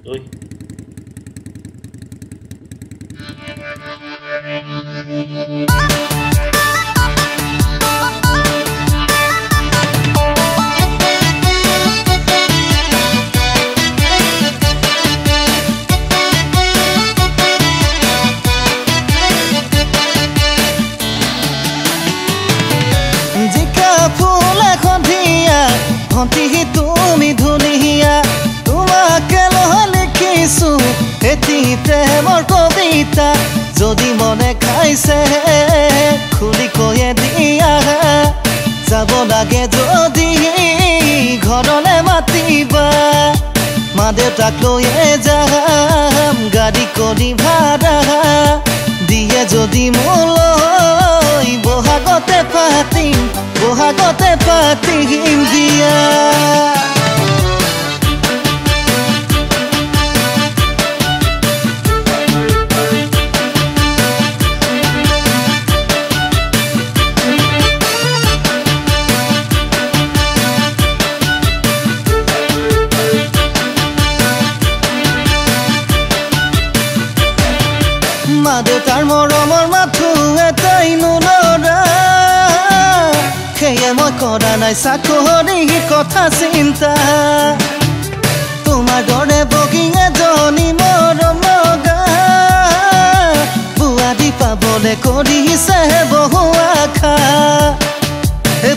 ঐ তুমি ধুনিয়া তোমাকে লিখিছো এটি প্ৰেমৰ কবিতা যদি মনে খাইছে খুলি কৈয়ে দিয়া যাব লাগে যদি ঘৰলে মাতিবা মা দেউতাক লৈয়ে যাম গাড়ী কৰি ভাড়া দিয়ে যদি মোলৈ বহাগতে পাতিম দিয়া মা দেউতাৰ মৰমৰ মাথো এটাই নুলৰা সেয়ে মই কৰা নাই চাকৰি কথা চিন্তা তোমাৰ দৰে বগী এজনী মৰম লগা বুৱাৰী পাবলৈ কৰিছে বহু আশা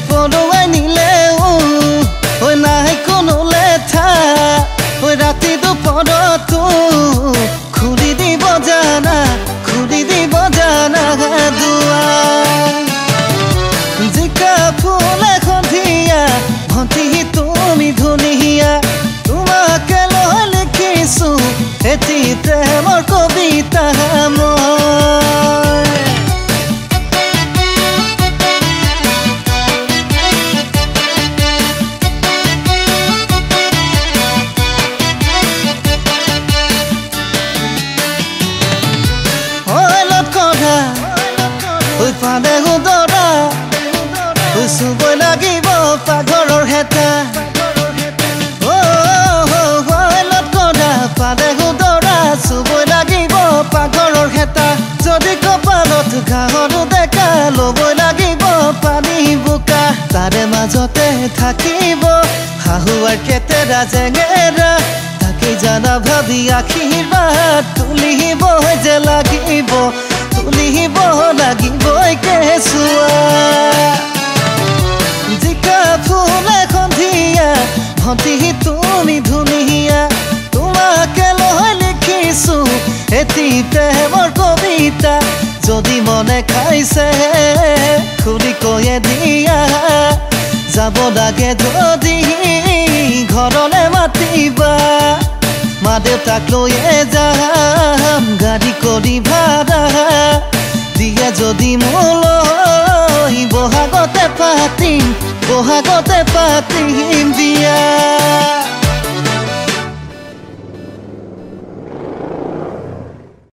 পলুৱাই নিলেও নাই কোনো লেঠা ৰাতি দুপৰতো খুলি দিব জানা দুৱাৰ জিকা ফুল এখন দিয়া ভণ্টি তুমি ধুনীয়া তোমাকে লৈ লিখিছো এটি প্ৰেমৰ কবিতা পালে উদৰা চুবই লাগিব পাঘৰৰ হেতা পালে উদৰা চুবই লাগিব পাঘৰৰ হেতা যদি কপালত ঘাঁহৰো ডেকা ল'বই লাগিব পানী বোকা তাৰে মাজতে থাকিব শাহুৱাৰ কেতেৰা জেঙেৰা তাকে জানা ভাবি আশীৰ্বাদ তুলিব যে লাগিব লাগিবই কেঁচুৱা জিকা ফুল এখন দিয়া ভণ্টি তুমি ধুনীয়া তোমাকে লৈ লিখিছো এটি প্ৰেমৰ কবিতা যদি মনে খাইছে খুলি কৈয়ে দিয়া যাব লাগে যদি ঘৰলে মাতিবা মা দেউতাক লৈয়ে যাম গাড়ী কৰি ভাড়া দিয়ে যদি মোলৈ বহাগতে পাতিম বিয়া